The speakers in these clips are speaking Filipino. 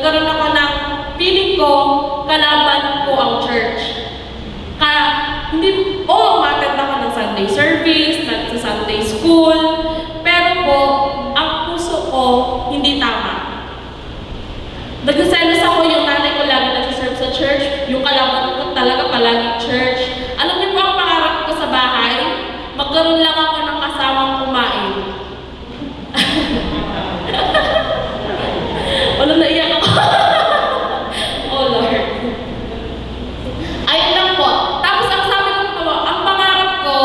nagkaroon ako ng feeling ko, kalaban ko ang church. Umattend ako ng Sunday service, sa Sunday school, pero po, ang puso ko, hindi tama. Nagsaselos ako yung nanay ko lagi nagsiserve sa church, yung kalaban ko talaga palagi church. Alam niyo po ang pangarap ko sa bahay? Magkaroon lang ako ng kasamang kumain. Wala, naiyak ako. Oh Lord. Ayun lang po. Tapos ang sabi ko po, ang pangarap ko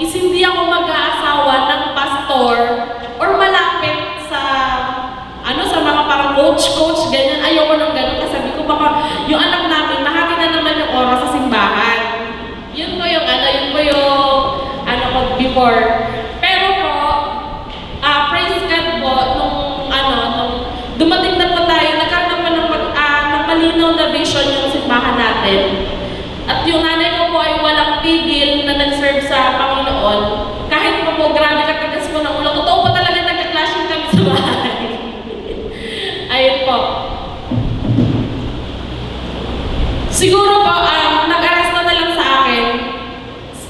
is hindi ako mag-aasawa ng pastor or malapit sa sa mga parang coach, ganyan. Ayoko nang ganun. Kasi sabi ko baka yung anak namin, mahati na naman yung oras sa simbahan. Yun po yung ko before. Pero po, praise God po, nung dumating na po tayo, nagkaroon na po ng malinaw na vision yung simbahan natin. At yung nanay ko po ay walang tigil na nag-serve sa Panginoon. Kahit po grabe katigas po ng ulo. Totoo po talaga nagka-clashing kami sa bahay. Ayun po. Siguro po, nag-arrest na lang sa akin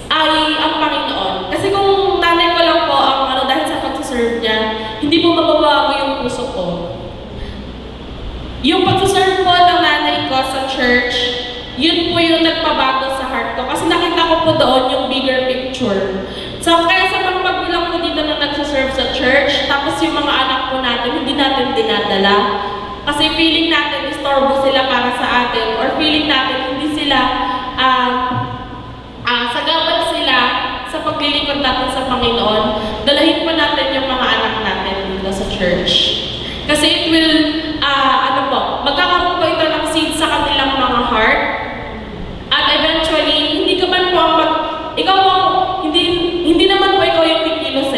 ay ang Panginoon. Kasi kung nanay ko lang po ang dahil sa pag-serve niya, hindi po mababago yung puso ko. Yung pag-serve po ng nanay ko sa church, yun po yung nagpabago sa heart ko. Kasi nakita ko po doon yung bigger picture. So, kaya sa mga magulang ko dito na nagsaserve sa church, tapos yung mga anak po natin, hindi natin dinadala. Kasi feeling natin, istorbo sila para sa atin, or feeling natin, hindi sila, sagabal sila sa paglilingkod natin sa Panginoon. Dalahin pa natin yung mga anak natin dito sa church. Kasi it will, magkakaroon po ito ng seed sa kanilang mga heart. At eventually, hindi ka man po ikaw po, hindi naman po ikaw yung kikilos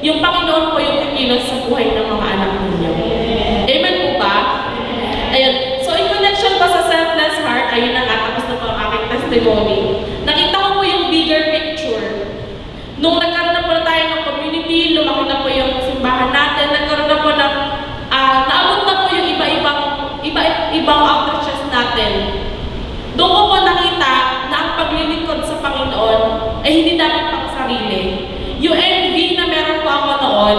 Yung Panginoon po yung kikilos sa buhay ng mga anak ninyo. Amen po ba? Ayun. So, in connection pa sa selfless heart, ayun na nga, tapos na po ang aking testimony. Nakita ko po yung bigger picture. Nung nagkaroon na po tayo ng community, lumaki na po yung simbahan natin, nagkaroon na po ng, naabot na po yung ibang outreaches natin. Doon ko po nakita na ang paglilingkod sa Panginoon ay hindi dapat pang sarili. Yung envy na meron po ako noon,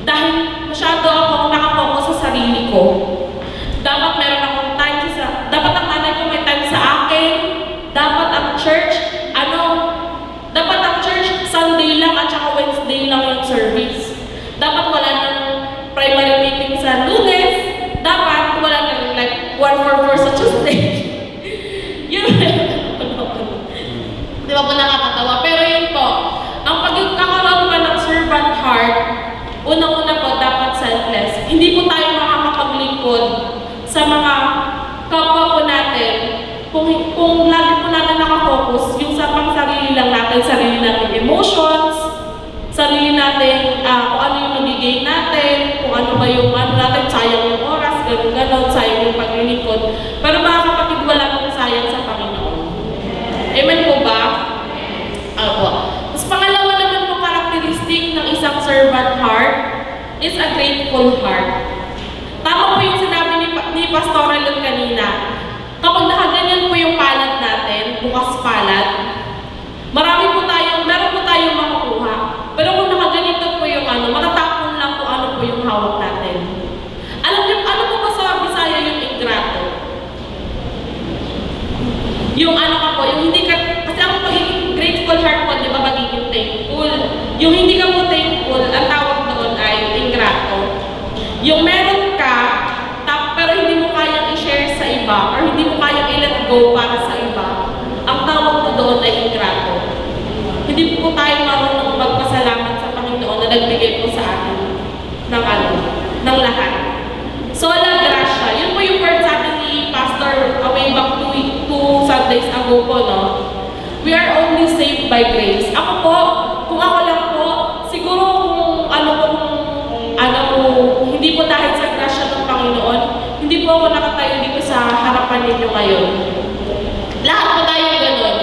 dahil masyado akong nakafocus sa sarili ko. Dapat meron akong time dapat ang nanay ko may time sa akin, dapat ang church, dapat ang church Sunday lang at saka Wednesday lang yung service. Dapat wala nang primary meeting sa Lunes, dapat wala nang like 1-4-4 sa Tuesday. Yun, di ba po nakakatawa? Pero yun po, ang pagkakaroon pa ng servant heart, unang-una po dapat selfless. Hindi po tayo makakapaglingkod sa mga kapwa po natin kung lagi po natin nakafocus yung sa pang sarili lang natin, sarili natin emotions, sarili natin kung ano yung nagigay natin, kung ano ba yung natin, sayang yung oras, gano'n, sayang yung paglilingkod. Pero mga kapatid, wala pong sayang sa Panginoon. Amen po ba? Apo. Tapos pangalawa naman po karakteristik ng isang servant heart is a grateful heart. Tama po yung sinabi ni Pastor Elon kanina. Kapag nakaganyan po yung palad natin, bukas palad, meron po tayong makukuha. Pero kung nakaganito po yung matatapon lang po ano po yung hawak natin. Alam niyo, ano po ba sa Bisaya yung ingrato? Yung yung hindi ka, kasi ang pagiging grateful heart po, di ba, magiging thankful. Yung hindi ka po thankful, ang tawag doon ay ingrato. Yung meron ka, pero hindi mo kayang i-share sa iba, or hindi mo kayang i-let go para sa iba, ang tawag po doon ay ingrato. Hindi po tayo marunong magpasalamat sa Panginoon na nagbigay po sa atin ng lahat. Sola gracia. Yun po yung word sa atin ni Pastor way back 2 Sundays ago po, no? We are only saved by grace. Ako po, kung ako lang po, siguro kung hindi po dahil sa grasya ng Panginoon, hindi po ako nakatayo dito sa harapan ninyo ngayon. Lahat po tayo ganun.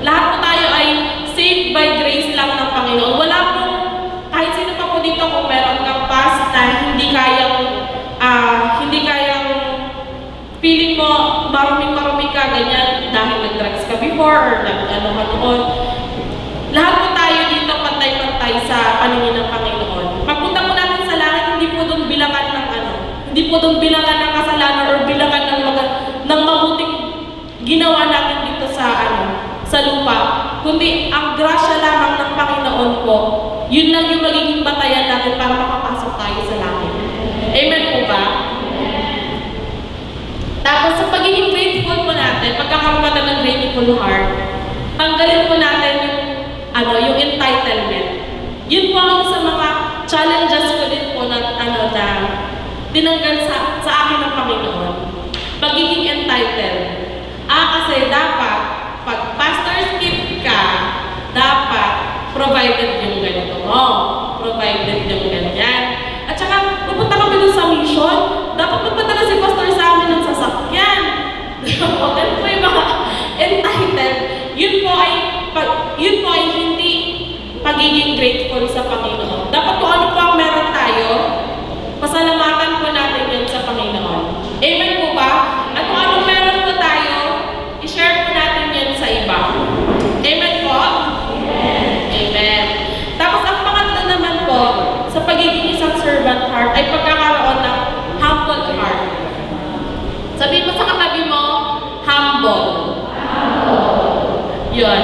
Lahat po tayo ay saved by grace lang ng Panginoon. Wala pong, kahit sino pa po dito kung meron kang past na hindi kayang ganyan, dahil nag-drugs ka before or nag-ano ka noon. Lahat po tayo dito pantay-pantay sa paningin ng Panginoon. Pagpunta po natin sa langit, hindi po doon bilangan ng hindi po doon bilangan ng kasalanan or bilangan ng mabuting ginawa natin dito sa lupa. Kundi ang grasya lamang ng Panginoon po, yun lang yung magiging batayan natin para makapasok tayo sa langit. Amen po ba? Tapos sa pagiging grateful po natin, pagkakaroon natin ng grateful heart, tanggalin po natin yung entitlement. Yun po ang sa mga challenges ko din po na tinanggal sa akin ng Panginoon. Pagiging entitled. Kasi dapat, pag pastor's gift ka, dapat provided yung ganito mo. Provided yung ganyan. At saka, pupunta kami dun sa mission, dapat magpadala si pastor sa amin ng sasakyan. Ganun po yung mga entitled. Yun po ay hindi pagiging grateful sa Panginoon. Dapat kung ano po ang meron tayo, pasalamatan po natin yun sa Panginoon. Amen po ba? At kung anong meron po tayo, i-share po natin yan sa iba. Amen po? Amen. Tapos ang pangatlo naman po, sa pagiging isang servant heart, ay pagkakaroon ng humble heart. Sabihin mo sa katabi mo, humble. Yun.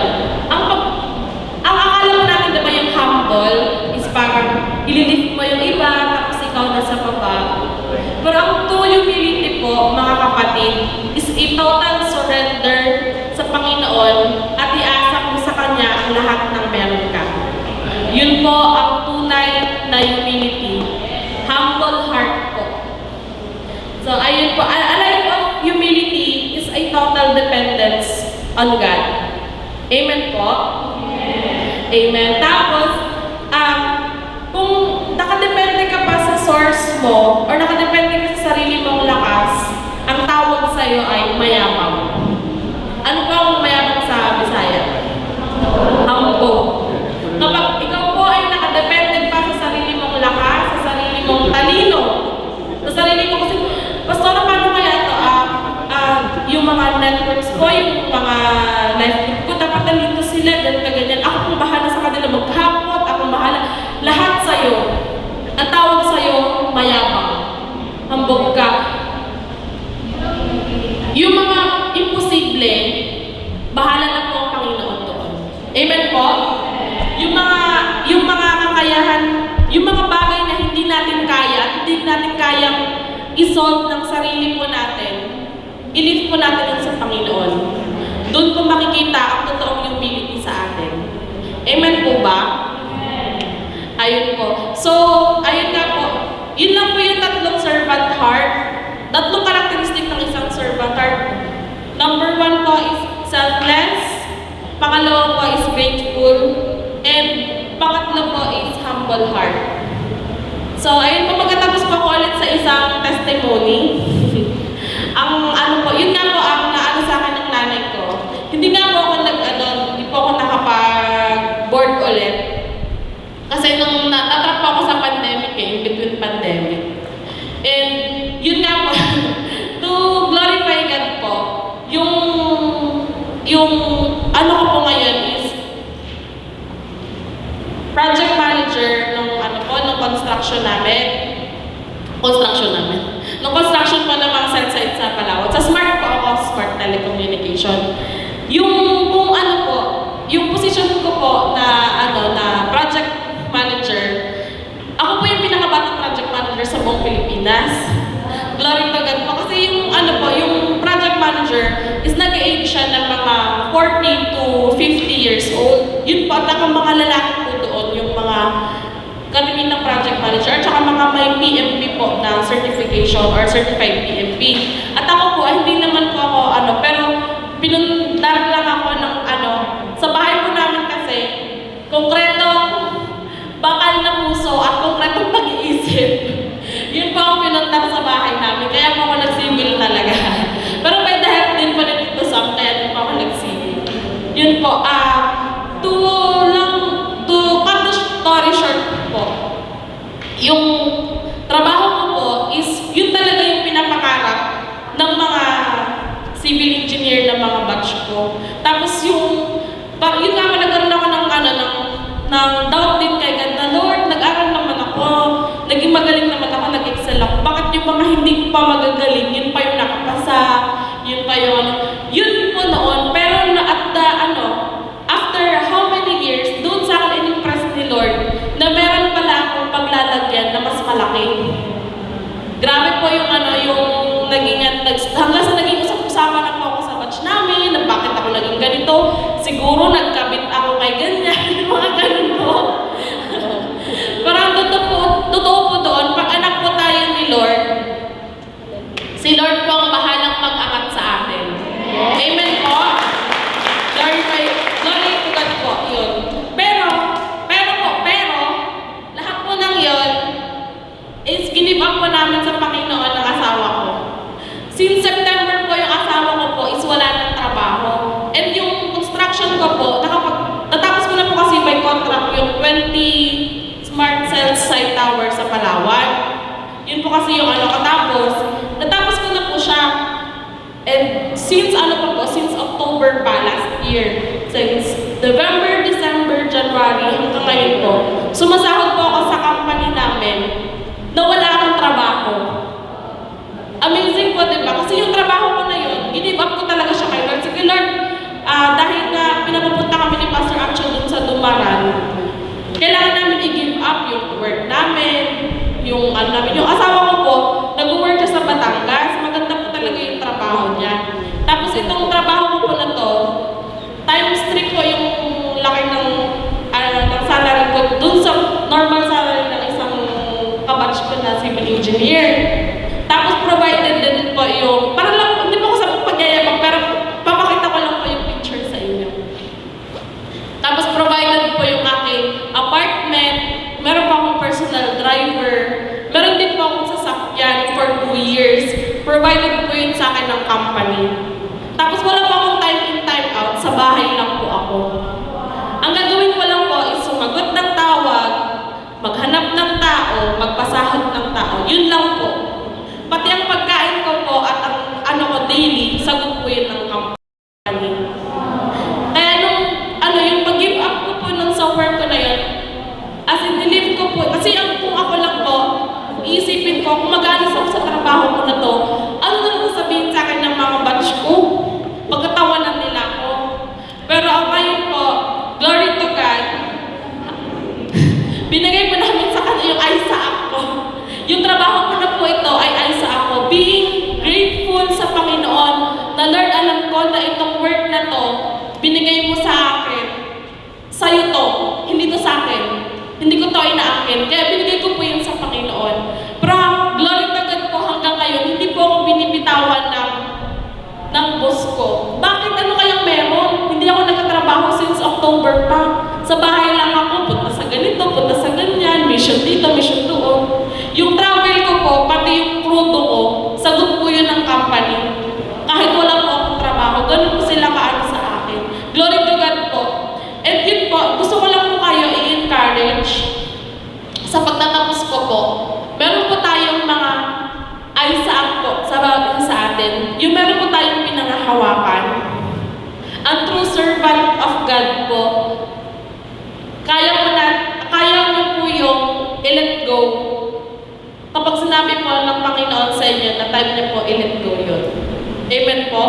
Ang akala mo natin, diba yung humble is parang ililift mo yung iba, tapos ikaw nasa baba. Pero ang true humility po, mga kapatid, is a total surrender sa Panginoon at iasa mo sa Kanya ang lahat ng meron ka. Yun po ang tunay na humility. Humble heart po. So, ayun po. A life of humility is a total dependence on God. Amen po? Amen. Tapos, kung nakadepende ka pa sa source mo or nakadepende ka sa sarili mong lakas, ang tawag sa'yo ay mayabang. Ano po ang mayabang sa Bisaya? Humble. Kapag ikaw po ay nakadepende pa sa sarili mong lakas, sa sarili mong talino, sa sarili mo kasi, Pastor, paano kaya ito? Yung mga networks ko, yung mga life group ko, dapat nandito sila, ganyan. Ako pong bahala sa kanila maghapot, akong bahala. Lahat sa'yo. Ang tawag sa'yo, mayabang. Hambog ka. Yung mga imposible, bahala na po ang Panginoon doon. Amen po? Yung mga kakayahan, yung mga bagay na hindi natin kaya, hindi natin kayang isolve ng sarili po natin, i-lift po natin yun sa Panginoon. Doon po makikita ang totoong humility sa atin. Amen po ba? Ayun po. So, ayun nga po. Yun lang po yung tatlong servant heart. Tatlong karakteristik ng isang servant heart. Number 1 po is selfless. Pangalawa po is grateful. And pangatlo po is humble heart. So, ayun po, magkatapos po ako ulit sa isang testimony. Yun nga po ang naano sa akin ng nanay ko. Hindi nga po ako hindi po ako nakapag-board ulit. Kasi nung natrap po ako sa pandemic in between pandemic. And yun nga po, to glorify God po, yung ano ko po ngayon is project manager nung construction namin. Nung construction po ng mga cell site sa Palawan. Sa Smart po ako, Smart Telecommunication. Yung position ko po na project manager, ako po yung pinakabatang project manager sa buong Pilipinas. Glory to God po. Kasi yung project manager is nag-age siya ng mga 40 to 50 years old. Yun po, at ang mga lalaki po doon, yung mga kami ng project manager, at saka mga may PMP po na certification or certified PMP. At ako po, hindi naman po ako pero pinundar lang ako ng sa bahay po namin kasi, konkretong bakal na puso at konkretong pag-iisip. Yun po ang pinundar sa bahay namin, kaya po ako nag-civil talaga. Pero may dahil din po nito Sam, kaya din po ako nag-civil. Yun po, to cut the story short po, yung trabaho ko po is, yun talaga yung pinapakarap ng mga civil civil engineer na mga batch ko. Tapos yun nga, nagkaroon ako ng doubt din kay God na, Lord, nag-aral naman ako, naging magaling naman ako, nag-excel ako. Bakit yung mga hindi pa magagaling, yun pa yung nakapasa, yun pa yung yun po noon. Pero after how many years, doon sa akin in-impress ni Lord na meron pala akong paglalagyan na mas malaki. Grabe po yung hanggang sa naging usap-usapan na po ako sa batch namin, na bakit ako naging ganito, siguro nagkabit ako kay ganyan, mga ganun po. Parang totoo po doon, pag anak po tayo ni Lord, si Lord po ang bahalang mag-angat sa atin. Amen po? Glory to God po, yun. Pero, lahat po ng yun, is give up po namin sa Panginoon ng asawa ko. Since September po yung asawa ko po is wala ng trabaho. And yung construction ko po, natapos ko na po kasi by contract yung 20 smart cells site tower sa Palawan. Yun po kasi yung natapos ko na po siya. And since October pa last year, since November, December, January, hanggang ngayon po, sumasahod po ako sa company namin na wala akong trabaho. Amazing po, diba? Kasi yung trabaho ko na yun, give up ko talaga siya kay Lord. Sige Lord, dahil nga pinapupunta kami ni Pastor Action dun sa Dumaran, kailangan namin i-give up yung work namin, yung asawa ko po, nag-work siya sa Batangas, maganda po talaga yung trabaho niya. Tapos itong trabaho ko po na to, times 3 po yung laki ng salary ko dun sa normal salary ng isang kabatch ko na civil engineer. Tapos provided din po yung, para lang, hindi po ko sa pagyayabang, pero papakita ko lang po yung picture sa inyo. Tapos provided po yung aking apartment, meron pa akong personal driver, meron din po akong sasakyan for 2 years. Provided po yun sa akin ng company. Tapos wala pa akong time in, time out, sa bahay lang po ako. Ang gagawin ko lang po is sumagot ng tawag, maghanap ng tao, magpasahod ng tao. Yun lang po. Pati ang pagkain ko po at ang daily, sagot po yun ng company. Kaya yung pag-give up ko po nun sa work ko na yun, as in, nilive ko po, kasi kung ako lang po, iisipin ko, kung mag-alis ako sa trabaho ko na to, ano na sasabihin sa akin ng mga batch ko? Pagkatawanan nila ako. Pero ang ngayon po, glory to God, binigay mo namin sa kanya yung Isaac ko. Yung trabaho ko na po ito ay Isaac ko. Being grateful sa Panginoon na Lord, alam ko na itong work na to, binigay mo sa akin. Sa'yo to, hindi to sa akin. Hindi ko to inaakin. Kaya binigay ko po yun sa Panginoon. Pero glory to God po hanggang ngayon, hindi po ako binibitawan ng boss ko. Bakit? Ano kayang meron? Hindi ako nagtatrabaho since October pa. Sa bahay lang ako, punta sa ganito, punta sa ganyan, mission dito, mission doon. Yung travel ko po, pati yung krudo ko, sagot po yun ng company. Kahit wala po akong trabaho, ganun po sila kaano sa akin. Glory to God po. And yun po, gusto ko lang po kayo i-encourage sa pagtatapos ko po. Meron po tayong mga Isaac po sa bawat sa atin. Yung meron po tayong pinangahawakan. Ang true servant of God po, kaya niyo po yung i-let go. Kapag sinabi po ng Panginoon sa inyo na time niyo po i-let go yun. Amen po?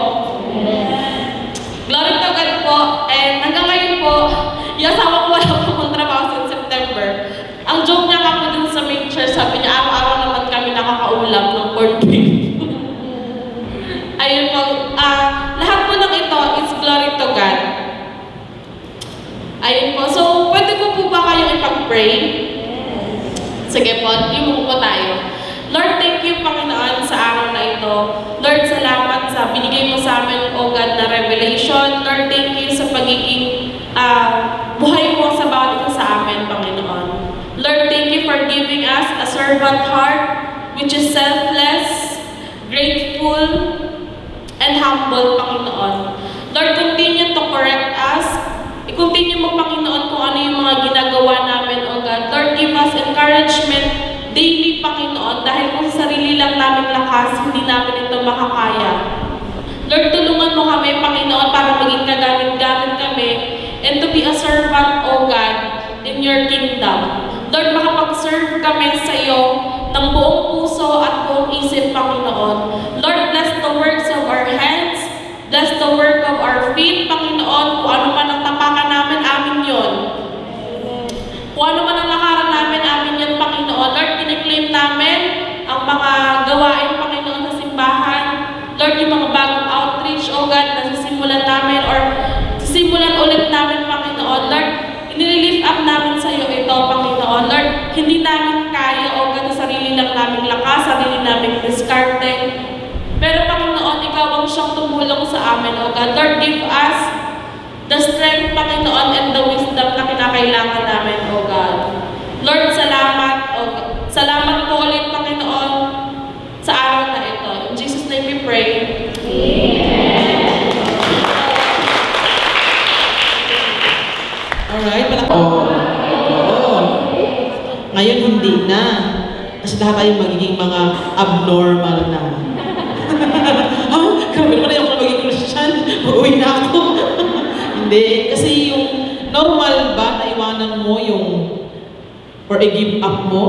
Amen. Glory to God po. And hanggang ngayon po, yung asawa ko wala po kong trabaho since September. Ang joke niya ka po dun sa main church, sabi niya, araw-araw naman kami nakakaulam ng corn cake. Ayun po, lahat po ng ito is glory to God. Ayun po. So, pwede ko po ba kayong ipag-pray? Sige po, imuko po tayo. Lord, thank you, Panginoon, sa araw na ito. Lord, salamat sa binigay mo sa amin, O God, na revelation. Lord, thank you sa pagiging buhay mo sa bawat isa sa amin, Panginoon. Lord, thank you for giving us a servant heart, which is selfless, grateful, and humble, Panginoon. Lord, continue to correct us. I-continue mo, Panginoon, kung ano yung mga ginagawa namin, O God. Lord, give us encouragement daily, Panginoon, dahil kung sa sarili lang namin lakas, hindi namin ito makakaya. Lord, tulungan mo kami, Panginoon, para maging kagamit-gamit kami and to be a servant, O God, in your kingdom. Lord, makapag-serve kami sa iyo ng buong puso at buong isip, Panginoon. Lord, bless the works of our hands, bless the work of our feet, Panginoon. Kung ano man ang tapakan namin, amin yun. Kung ano man ang lakaran namin, amin yun, Panginoon. Lord, kiniklaim namin ang mga gawain, Panginoon, sa simbahan. Lord, yung mga bagong outreach, O God, na sisimulan namin or sisimulan ulit namin, Panginoon. Lord, inililift up namin sa iyo ito, Panginoon. Lord, hindi namin kaya, O God, sarili lang namin lakas, sarili namin diskarte. Pero, Panginoon, ikaw ang siyang tumulong sa amin, O God. Lord, give us the strength, Panginoon, and the wisdom na kinakailangan namin, O God. Lord, salamat, O God. Salamat po ulit, Panginoon, sa araw na ito. In Jesus' name we pray. Amen. Alright, Oo. Ngayon hindi na. Kasi lahat tayo magiging mga abnormal na. Grabe naman ayoko na maging Christian. Uuwi na ako. Hindi. Kasi yung normal ba na iwanan mo yung or i-give up mo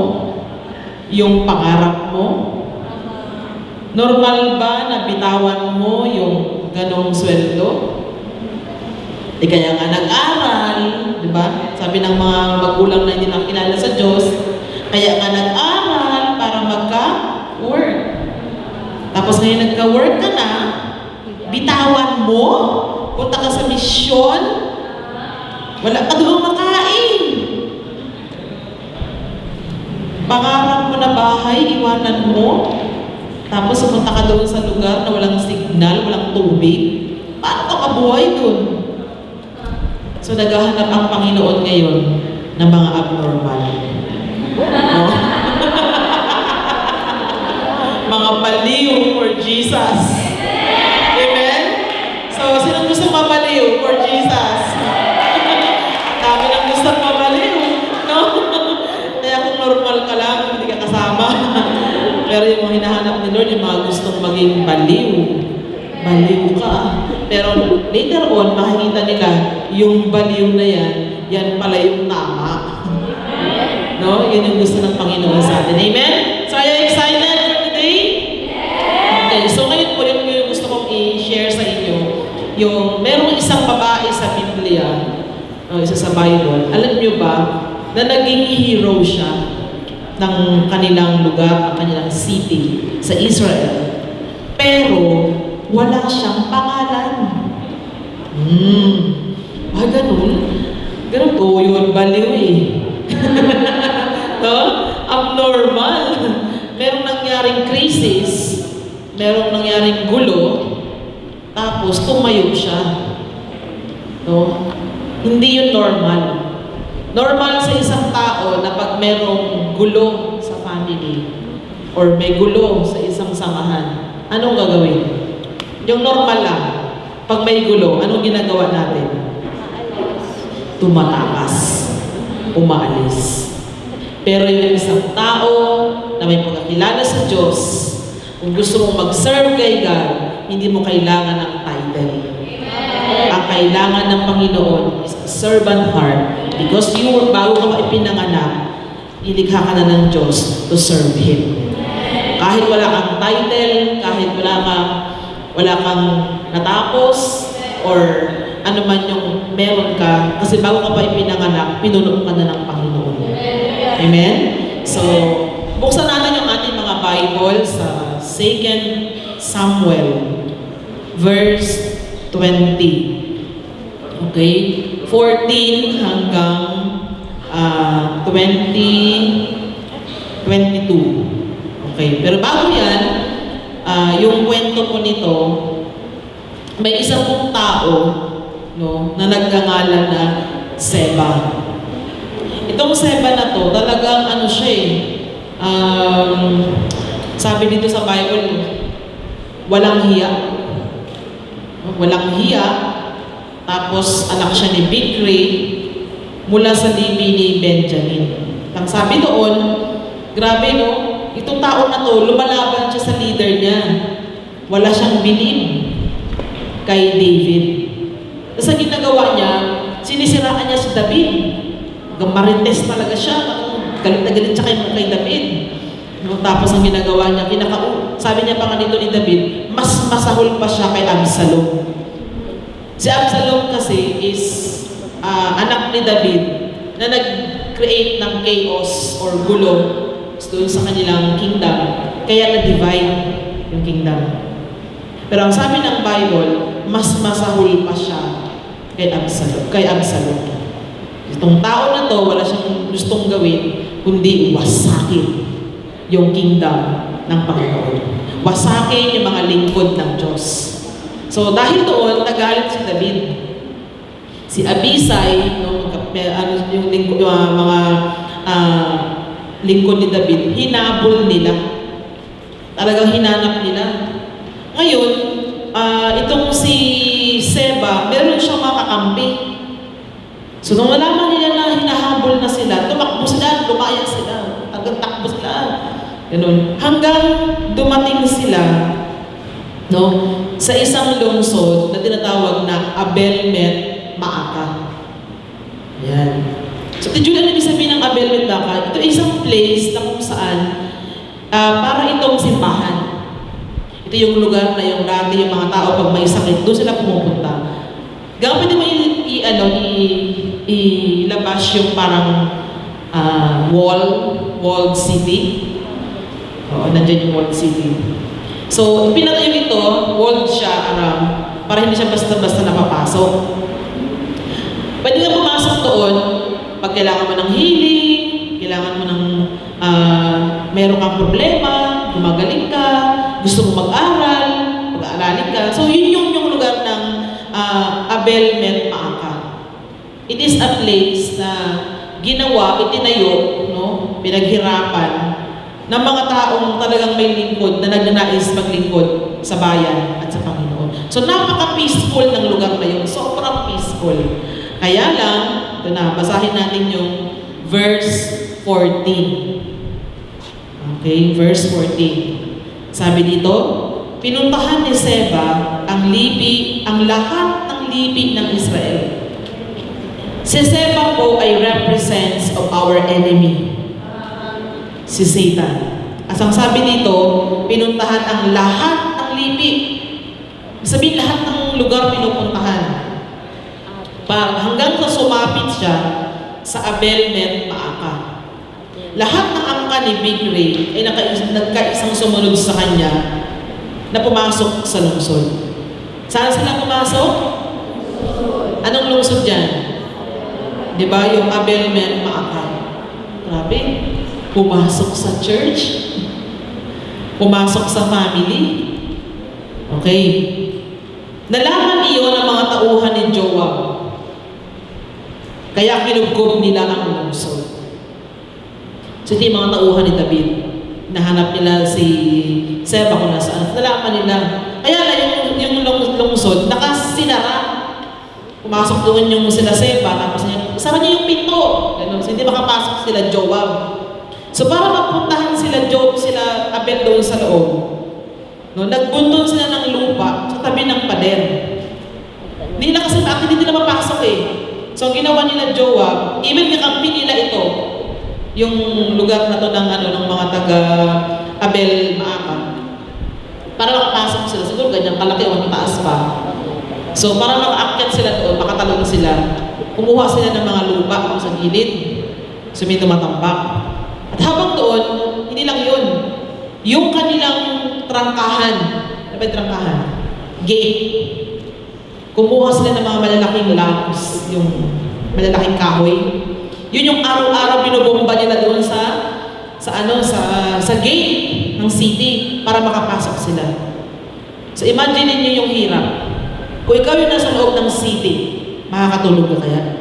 yung pangarap mo? Normal ba na bitawan mo yung ganong sweldo? Kaya nga nag-aral, di ba? Sabi ng mga magulang na hindi nakilala sa Diyos, kaya nga nag-aral para magka-work. Tapos ngayon nagka-work ka na, bitawan mo, punta ka sa misyon, wala ka doon makain. Pangarap mo na bahay, iwanan mo, tapos pumunta ka doon sa lugar na walang signal, walang tubig. Paano ka kabuhay doon? So, naghahanap ang Panginoon ngayon ng mga abnormal. No? Mga baliw for Jesus. Amen? So, sinong gusto mabaliw for Jesus? Dami nang gusto mabaliw. No? Kaya kung normal ka lang, hindi ka kasama. Pero yung mga hinahanap ni Lord, yung mga gustong maging baliw. Baliw ka. Pero later on, makikita nila, yung baliw na yan pala yung tama. No? Yun yung gusto ng Panginoon sa atin. Amen? So, are you excited for today? Okay, so ngayon po, yung gusto kong i-share sa inyo, yung merong isang babae sa Biblia, isa sa Bible, alam niyo ba, na naging hero siya ng kanilang lugar, ng kanilang city sa Israel. Pero, wala siyang pangalan. Ganun. Ganun po yun, baliw eh. No? Abnormal. Merong nangyaring crisis, merong nangyaring gulo, tapos tumayo siya. No? Hindi yun normal. Normal sa isang tao na pag merong gulo sa family or may gulo sa isang samahan, anong gagawin? Yung normal lang, pag may gulo, anong ginagawa natin? Tumatakas, umaalis. Pero yung isang tao na may pagkakilala sa Diyos, kung gusto mong mag-serve kay God, hindi mo kailangan ng title. Ang kailangan ng Panginoon is a servant heart. Because bago ka ipinanganak, ilikha ka na ng Diyos to serve Him. Kahit wala kang title, kahit wala kang natapos, or ano man yung meron ka, kasi bago ka pa ipinanganak, pinuno ka na ng Panginoon. Amen? So, buksan natin yung ating mga Bible sa 2 Samuel, verse 20. Okay? 14 hanggang 22. Okay, pero bago yan, yung kwento po nito, may isang pong tao, no, na nagngangalan na Seba. Itong Seba na to, talagang ano siya sabi dito sa Bible, walang hiya. Walang hiya. Tapos anak siya ni Bichri mula sa libi ni Benjamin. Ang sabi doon, grabe no, itong tao na to, lumalaban siya sa leader niya. Wala siyang bilib. kay David. Sa ginagawa niya, sinisiraan niya si David. Marites talaga siya. Galit na galit siya kay David. No, tapos ang ginagawa niya, sabi niya pa nga dito ni David, mas masahol pa siya kay Absalom. Si Absalom kasi is anak ni David na nag-create ng chaos or gulo doon sa kanilang kingdom. Kaya na-divide yung kingdom. Pero ang sabi ng Bible, mas masahol pa siya kay Absalom. Itong tao na to, wala siyang gustong gawin, kundi wasakin yung kingdom ng Panginoon. Wasakin yung mga lingkod ng Diyos. So dahil doon, nagalit si David. Si Abisai, yung mga lingkod ni David, hinabol nila. Talagang hinanap nila. Ngayon, itong si Seba, meron siyang makakampi. So nung nalaman nila na hinahabol na sila, tumakbo sila, lumaya sila, hanggang takbo sila. Ganun. Hanggang dumating sila, no, sa isang lungsod na tinatawag na Abel-met-Maaka. Yan. So, tijulan na ibig sabihin ng Abel-met-Maaka, ito isang place na kung saan para itong simbahan. Ito yung lugar na yung dati yung mga tao pag may sakit, doon sila pumupunta. Gawin mo ilabas yung parang walled city. Oo, nandiyan yung walled city. So, pinatayo ito, walled siya around, para hindi siya basta-basta napapasok. Pwede ka pumasok doon pag kailangan mo ng healing, kailangan mo ng meron kang problema, gumagaling ka, gusto mo mag-aral, mag-aaralin ka. So, yun yung lugar ng Abel-met-Maaka. It is a place na ginawa, itinayo, no, pinaghirapan ng mga taong talagang may lingkod na nagnanais maglingkod sa bayan at sa Panginoon. So, napaka-peaceful ng lugar na yun. Sobrang peaceful. Kaya lang, ito na, basahin natin yung verse 14. Okay, verse 14. Sabi dito, pinuntahan ni Seba ang lahat ng lipi ng Israel. Si Seba po ay represents of our enemy, si Satan. As ang sabi dito, pinuntahan ang lahat ng lipi. Sabihin lahat ng lugar pinupuntahan. Hanggang sa sumapit siya sa Abel-met-Maaka. Lahat ng angka ni Big Ray ay nagkaisang sumunod sa kanya na pumasok sa lungsod. Saan sila pumasok? Anong lungsod dyan? Diba? Yung Abel-met-Maaka. Grabe. Pumasok sa church. Pumasok sa family. Okay. Nalaman iyon ng mga tauhan ni Joab. Kaya kinugkob nila ang lungsod. So ito yung mga tauhan ni David. Nahanap nila si Seba kung nasaan. Nalaman nila. Kaya lang yung lungsod, nakasinara. Pumasok doon yung sila Seba, tapos sara niya yung pinto. Ganun. So hindi makapasok sila Joab. So para mapuntahan sila Abel doon sa loob, no, nagbunton sila ng lupa sa tabi ng pader. Hindi na kasi bakit hindi na mapasok eh. So ang ginawa nila Joab, even kakampi nila ito, yung lugar na to ng mga taga Abel-Maaka. Para makapasok sila, siguro ganyan kalaki o mataas pa. So para makaakyat sila doon, makatalon sila, kumuha sila ng mga lupa sa gilid, so may tumatambak. At habang doon, hindi lang yun. Yung kanilang trangkahan, ano ba yung trangkahan? Gate. Kumuha sila ng mga malalaking lamps, yung malalaking kahoy. Yun yung araw-araw binubomba nila doon sa gate ng city para makapasok sila. So imagine niyo yung hirap. Kung ikaw yung nasa loob ng city, makakatulog ka kaya?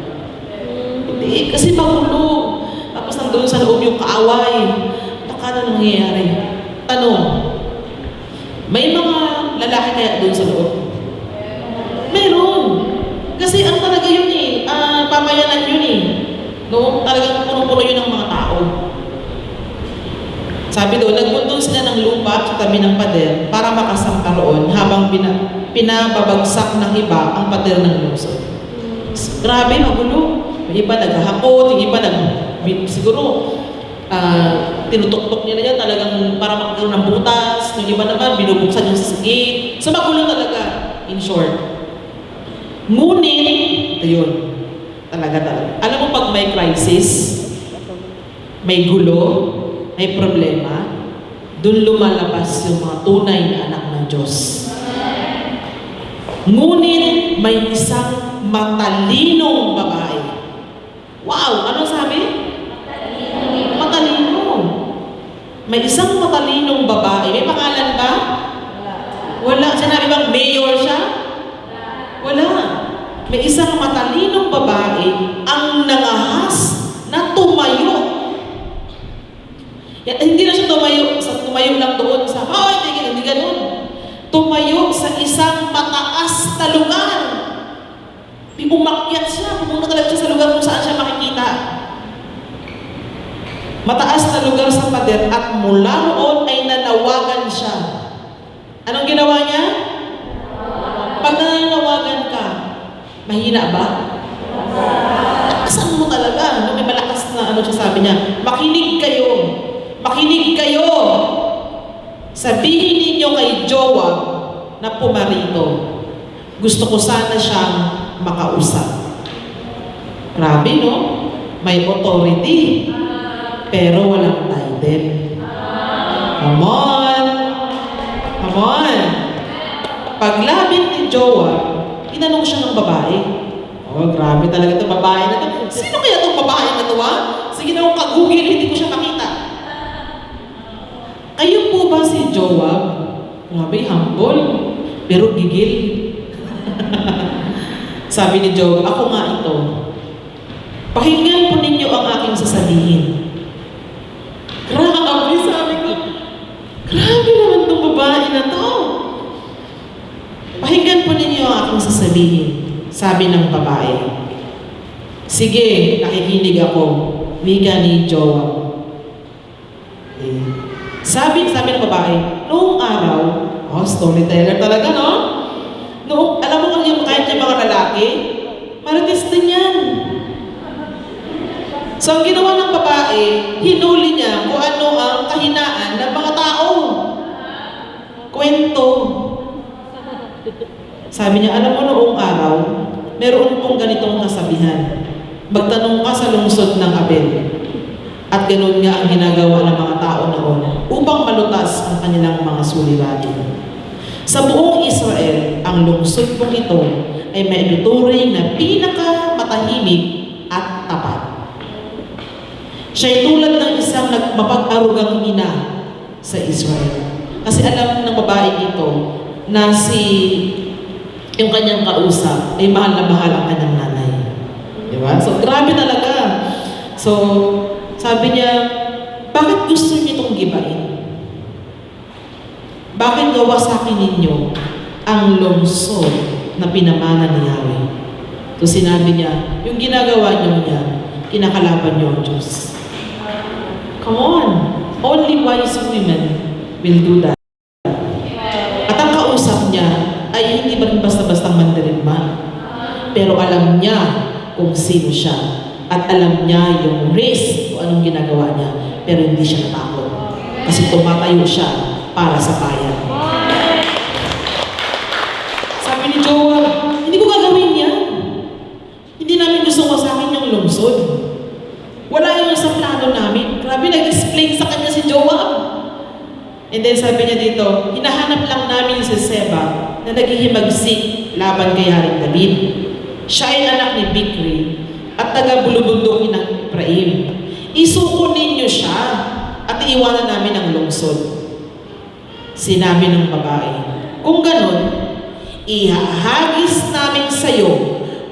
Hindi, kasi magulo. Tapos nandun sa loob yung kaaway. Baka na nangyayari? Tanong, may mga lalaki kaya doon sa loob? Meron. Kasi ang talaga yun eh, pamayanan yun eh. No? Talagang puno-puno yun ng mga tao. Sabi doon, nagbuntong sila ng lupa sa katabi ng pader para makasangka roon habang pinababagsak ng iba ang pader ng lungsod. Grabe, magulo. Yung iba naghahakot, yung iba siguro tinutok-tok nila yan talagang para makakaroon ng butas. Yung iba naman, binubuksan yung sa gate. So magulo talaga, in short. Ngunit, ito yun. Talaga. Alam mo pag may crisis, may gulo, may problema, doon lumalabas yung mga tunay na anak ng Diyos. Ngunit may isang matalinong babae. Wow! Ano sabi? Matalino. May isang matalinong babae. May pangalan ba? Wala. Sinabi bang mayor siya? Wala. May isang matalinong babae ang nangahas na tumayo. Hindi na siya tumayo lang doon sa, hindi ganun. Tumayo sa isang mataas na lugar. Umakyat siya, pumunta talaga siya sa lugar kung saan siya makikita. Mataas na lugar sa pader at mula roon ay nanawagan siya. Anong ginawa niya? Pag nananawagan ka, mahina ba? Saan mo talaga? May malakas na siya sabi niya, makinig kayo. Makinig kayo. Sabihin ninyo kay Joab na pumarito. Gusto ko sana siyang makausap. Grabe, no? May authority. Pero walang title. Come on. Come on. Paglapit ni Joab, tinanong siya ng babae. Oh, grabe talaga itong babae na ito. Sino kaya itong babae na ito, ha? Sige na, kung kag-google, hindi ko siya makita. Kayo po ba si Joab? Grabe, humble. Pero gigil. Sabi ni Joab, ako nga ito. Pakinggan po ninyo ang aking sasabihin. Grabe, sabi ko. Grabe naman itong babae na to. Pakinggan po ninyo ang aking sasabihin. Sabi ng babae. Sige, nakikinig ako. Wika ni Joab. Sabi ng babae, noong araw, storyteller talaga, no? Alam mo kung yung kahit yung mga lalaki, marites din yan. So, ang ginawa ng babae, hinuli niya kung ano ang kahinaan ng mga tao. Kwento. Sabi niya, alam mo noong araw, meron pong ganitong kasabihan. Magtanong ka sa lungsod ng Abel. At ganoon nga ang ginagawa ng mga tao noon upang malutas ang kanilang mga suliranin. Sa buong Israel, ang lungsod pong ito ay may ituturing na pinakamatahimik at tapat. Siya'y tulad ng isang mapag-arugang ina sa Israel. Kasi alam ng babae dito na yung kanyang kausap ay mahal na mahal ang kanyang nanay. Diba? So, grabe talaga. So, sabi niya, bakit gusto niyo itong gibain? Bakit gawasakin ninyo ang lungsod na pinamana ni Yahweh? So sinabi niya, yung ginagawa niyo niya, kinakalaban niyo ang Diyos. Come on! Only wise women will do that. At ang kausap niya ay hindi ba rin basta-bastang mandirigma? Pero alam niya kung sino siya. At alam niya yung risk kung anong ginagawa niya. Pero hindi siya natakot. Kasi tumatayo siya para sa bayan. Sabi ni Joab, hindi ko gagawin yan. Hindi namin gusto wasakin yung lungsod. Wala yun sa plano namin. Grabe, nag-explain sa kanya si Joab. And then sabi niya dito, hinahanap lang namin si Seba na naghihimagsik laban kay Haring David. Siya ay anak ni Bikri at taga-bulubundukin ng Ephraim. Isuko ninyo siya at iiwanan namin ang lungsod. Sinabi ng babae, kung ganon, ihahagis namin sa'yo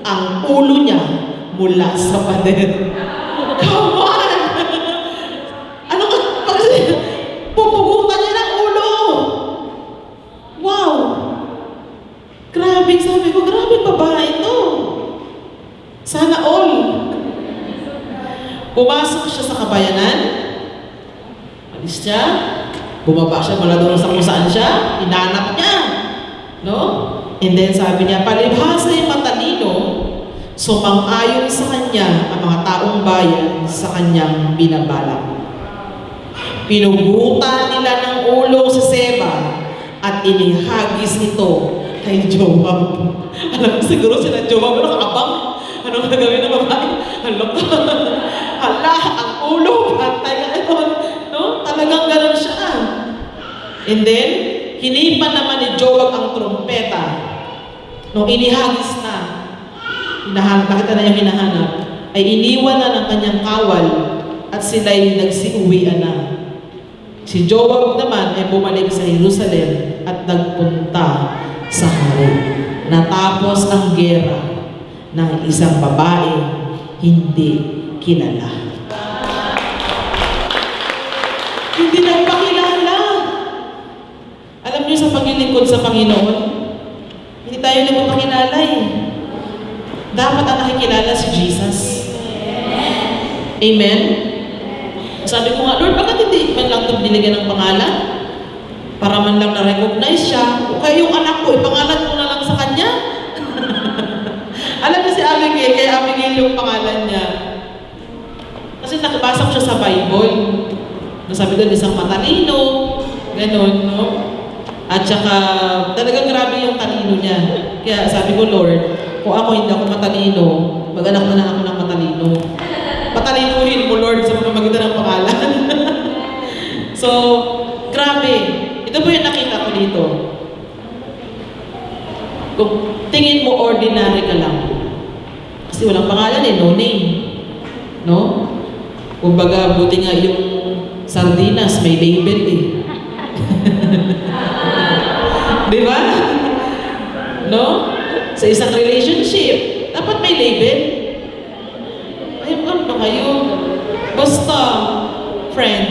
ang ulo niya mula sa pader. Come on! Ano ka? Pupugutan niya ng ulo! Wow! Grabe, sabi ko, grabe babae ito. Sana all. Pumasok siya sa kabayanan. Alis siya. Bumaba siya mula doon sa kung saan siya, hinanap niya. No? And then sabi niya, palibhasa'y matalino, sumang-ayon sa kanya ang mga taong bayan sa kanyang binabalak. Pinugutan nila ng ulo si Seba at inihagis ito kay Joab. Alam mo, siguro sila Joab, nakakabang. Anong gagawin ng babae? Hala, ang ulo, patay na yun. No? Talagang ganun siya. And then, hinipan naman ni Joab ang trumpeta. Nung inihagis na, nakita na yung hinahanap, ay iniwan na ng kanyang kawal at sila'y nagsiuwian na. Si Joab naman ay bumalik sa Jerusalem at nagpunta sa hari. Natapos ang gera ng isang babae hindi kilala. Hindi nagpakilala. Alam niyo sa paglilingkod sa Panginoon, hindi tayo nagpapakilala eh. Dapat ang nakikilala si Jesus. Amen? Sabi ko nga, Lord, bakit hindi man lang ito binigyan ng pangalan? Para man lang na-recognize siya. O kaya yung anak ko, ipangalan mo na lang sa kanya. Alam niyo si Abigail, kaya Abigail yung pangalan niya. Kasi nakabasa ko siya sa Bible. Sabi doon, isang matalino, gano'n, no? At saka, talagang grabe yung talino niya. Kaya sabi ko, Lord, kung ako hindi ako matalino, mag-anak na lang ako ng matalino. Patalinuhin mo, Lord, sa pamamagitan ng pangalan. So, grabe. Ito po yung nakita ko dito. Kung tingin mo ordinary ka lang. Kasi walang pangalan eh, no name. No? Kumbaga, buti nga yung sardinas, may label eh. Di ba? No? Sa isang relationship, dapat may label. Ay, ano ba kayo? Basta, friend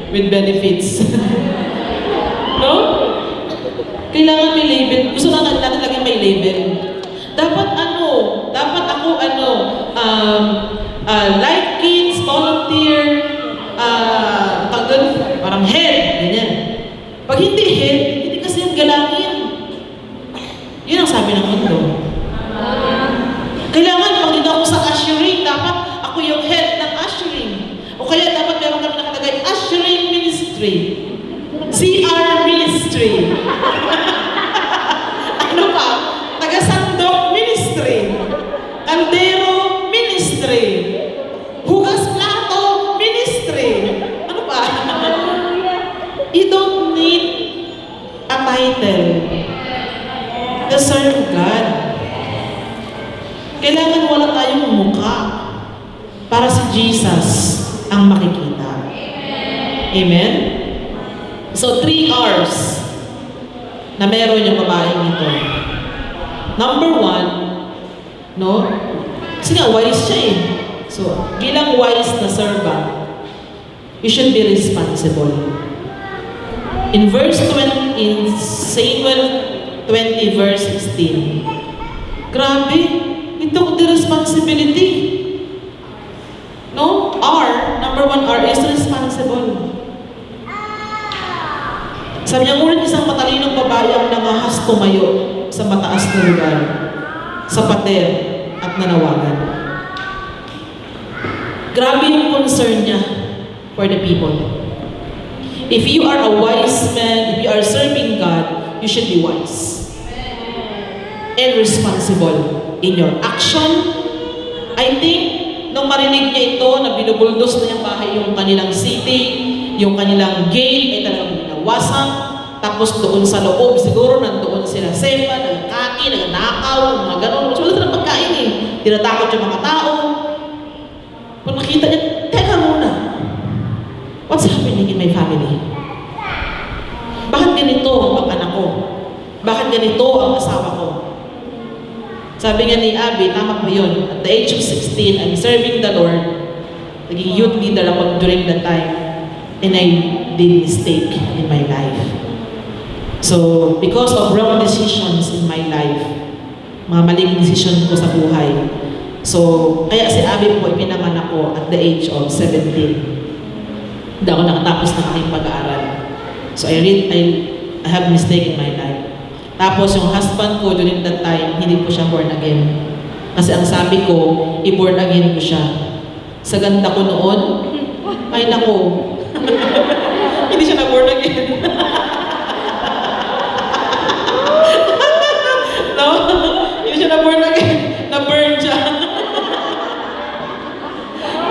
with benefits. No? Kailangan may label. Gusto natin laging may label. Dapat ako like kids, volunteer, parang head, ganyan. Pag hindi head, hindi kasi yung galangin. Yun ang sabi ng mundo. Kailangan, pag hindi ako sa ushering, dapat ako yung head ng ushering. O kaya dapat meron kami nakalagay, ushering ministry. CR ministry. Ano pa? Taga-sandok ministry. Kaldero ministry. Hugas plato ministry. Ano pa? You don't need a title to serve God. Kailangan wala tayong mukha para si Jesus ang makikita. Amen? So, 3 R's na meron yung babaeng ito. Number 1, no? Kasi nga, wise siya eh. So, bilang wise na servant, you should be responsible. In verse 20, in Samuel 20 verse 16, grabe, ito the responsibility. No? Number 1 R is responsible. Sabi niya, ngunit isang matalinong babae ang nangahas tumayo sa mataas na lugar, sa pader at nanawagan. Grabe yung concern niya for the people. If you are a wise man, if you are serving God, you should be wise and responsible in your action. I think, nung marinig niya ito, na binubuldos na yung bahay, yung kanilang city, yung kanilang gate, ay talagang binawasan. Tapos doon sa loob, siguro nandoon sila Seba, nagkati, nagnakaw, mga gano'n. So, wala silang pagkain eh. Tinatakot yung mga tao. Kung nakita niya, teka muna. What's happening in my family? Bakit ganito ang anak ko? Bakit ganito ang asawa ko? Sabi nga ni Abby, tama po yun. At the age of 16, I'm serving the Lord. Naging youth leader ako during that time. And I did mistake in my life. So, because of wrong decisions in my life, mga maling decision ko sa buhay. So, kaya si Abby po, pinanganak ko at the age of 17. Hindi ako nakatapos ng aking pag-aaral. So I have mistake in my life. Tapos yung husband ko during that time, hindi po siya born again. Kasi ang sabi ko, i-born again ko siya. Sa ganda ko noon, ay nako, hindi siya na-born again. No? Hindi siya na-born again. Na-burn siya.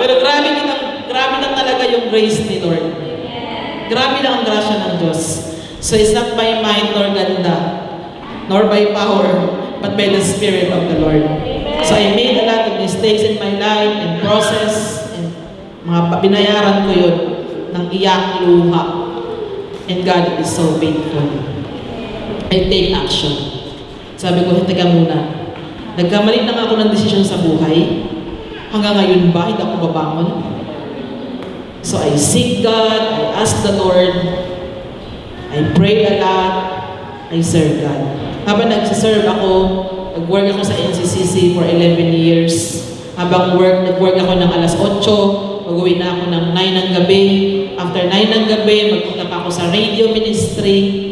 Pero grabe na talaga yung grace ni Lord. Grabe lang ang grasya ng Diyos. So it's not by might nor ganda, nor by power, but by the Spirit of the Lord. So I made a lot of mistakes in my life and process, and binayaran ko yun ng iyak, luha. And God is so faithful. I take action. Sabi ko, teka muna. Nagkamali na ako ng desisyon sa buhay. Hanggang ngayon ba, hindi ako babangon? So I seek God, I ask the Lord, I pray a lot, I serve God. Habang nagsiserve ako, nag-work ako sa NCCC for 11 years. Habang nag-work ako ng alas 8, mag-uwi na ako ng 9 ng gabi. After 9 ng gabi, magpunta pa ako sa radio ministry.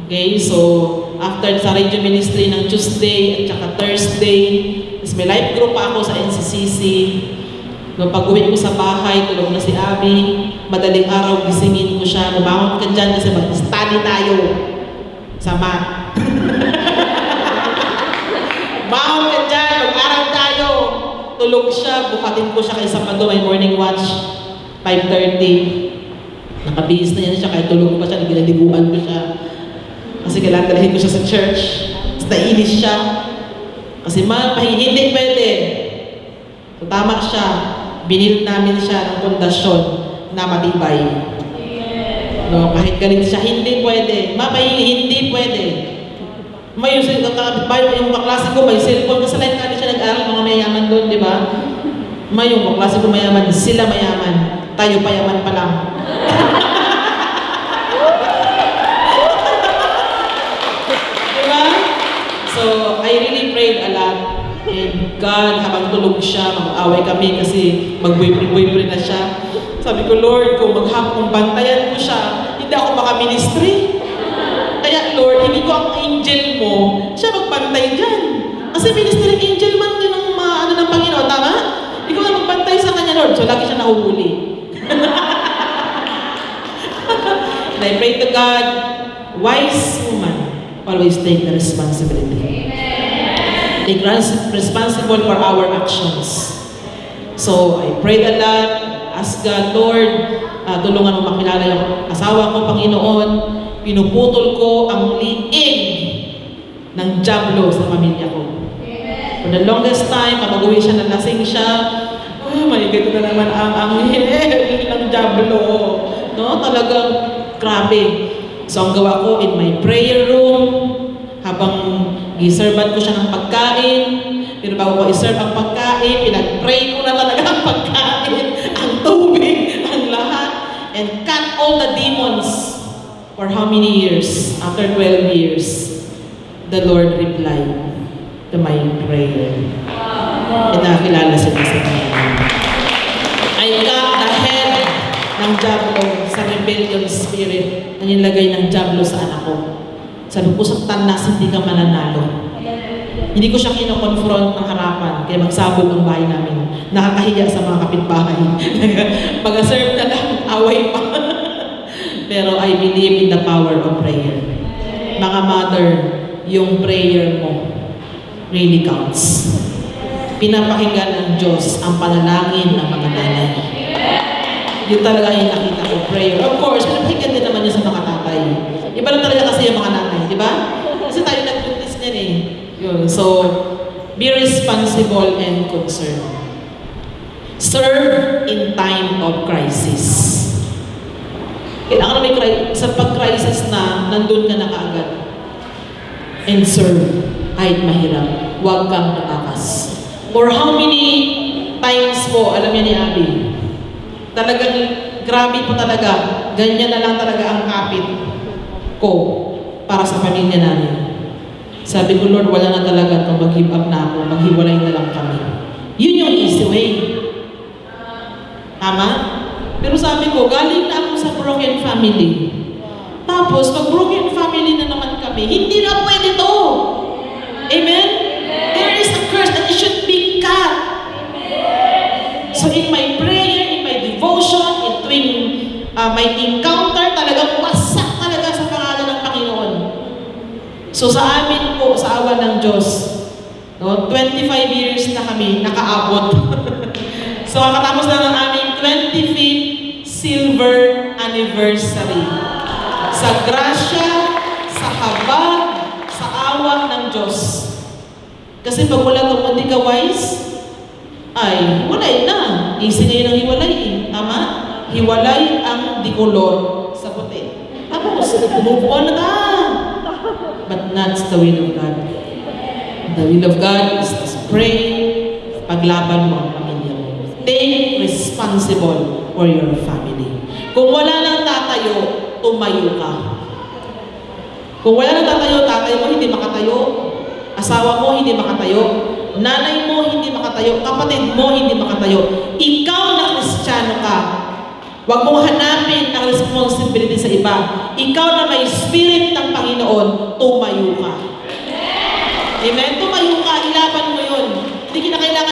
Okay, so after sa radio ministry ng Tuesday at saka Thursday, tapos may life group pa ako sa NCCC. No, pag-uwi ko sa bahay, tulog na si Abby. Madaling araw, gisingin ko siya. Bumangon ka dyan kasi mag-study tayo sa math. Bumangon ka dyan, mag-aral tayo. Tulog siya, bukatin ko siya kay Sabado, may morning watch, 5:30. Nakabihis na yan siya, kahit tulog pa siya, ginaliguan ko siya. Kasi kailangan dalahin ko siya sa church. Tapos nainis siya. Kasi hindi pwede. So tama siya. Binild namin siya ng pundasyon na matibay. No, kahit galit siya, hindi pwede. Hindi pwede. May yung baklase ko, may cellphone. Kasi like natin siya nag-aaral, mga mayaman doon, di ba? May yung baklase ko mayaman, sila mayaman. Tayo payaman pa lang. Diba? So, I really prayed a lot. And God, habang tulog siya, mag-away kami kasi mag-boyfriend na siya. Sabi ko, Lord, kung bantayan ko siya, hindi ako makaministry. Kaya, Lord, hindi ko ang angel mo, siya magbantay dyan. Kasi ministry angel man din ng ng Panginoon, tama? Ikaw na magbantay sa kanya, Lord. So, lagi siya nahuhuli. And I pray to God, wise woman, always take the responsibility. Take responsible for our actions. So, I prayed a lot, ask God, Lord, tulungan mo makilala yung asawa ko, Panginoon. Pinuputol ko ang liig ng diablo sa pamilya ko. For the longest time, kapag uwi siya, nalasing siya, oh my God, na naman ang anghel ng diablo. No? Talagang grabe. So, ang gawa ko in my prayer room, habang i-servan ko siya ng pagkain, pero bago ko i-serve ang pagkain, pinag-pray ko na talaga ang pagkain, ang tubig, ang lahat, and cut all the demons. For how many years? After 12 years, the Lord replied to my prayer. And nakakilala siya sa kanya. I cut the head ng diablo sa rebellion spirit na nilagay ng diablo sa anak ko. Sabi ko, saktan na, hindi ka mananalo. Hindi ko siya kino-confront ng harapan, kaya magsabog ang bahay namin. Nakakahiya sa mga kapitbahay. Mag-serve na lang, away pa. Pero I believe in the power of prayer. Mga mother, yung prayer mo really counts. Pinapakinggan ng Diyos ang panalangin ng mga nanay. Yun talaga yung nakita ko, prayer. Of course, pinapakinggan din naman yun sa mga tatay. Iba lang talaga kasi yung mga nanay, di ba? Kasi tayo nag-practice niyan eh. Yun. So, be responsible and concerned. Serve in time of crisis. Kailangan may sa pag-crisis na, nandun ka na kaagad. And serve, kahit mahirap. Huwag kang natakas. For how many times po, alam niya ni Abby, talagang grabe po talaga. Ganyan na lang talaga ang kapit ko para sa pamilya namin. Sabi ko, Lord, wala na talaga itong mag-give up na ako. Maghiwalay na lang kami. Yun yung easy way. Tama? Pero sabi ko, galing na ako sa broken family. Tapos, pag broken family na naman kami, hindi na pwede to. Amen? There is a curse that it should be cut. So in my prayer, in my devotion, in tuwing my encounter, talagang wasak talaga sa pangalan ng Panginoon. So sa amin po, sa awa ng Diyos, no, 25 years na kami nakaabot. So kakatapos na ng aming 25th silver anniversary. Sa grasya, sa habag, sa awa ng Diyos. Kasi pag wala kang hindi ka wise, ay hiwalay na. Easy ngayon ang hiwalay eh. Tama? Hiwalay ang dikolor sa puti. Tapos, move on na ka. But that's the will of God. The will of God is to pray, paglaban mo ang pamilya mo. Take responsible for your family. Kung wala nang tatayo, tumayo ka. Kung wala nang tatayo, tatay mo hindi makatayo, asawa mo hindi makatayo, nanay mo hindi makatayo, kapatid mo hindi makatayo. Ikaw na Kristiyano ka. Huwag mong hanapin ang responsibility sa iba. Ikaw na may spirit ng Panginoon, tumayo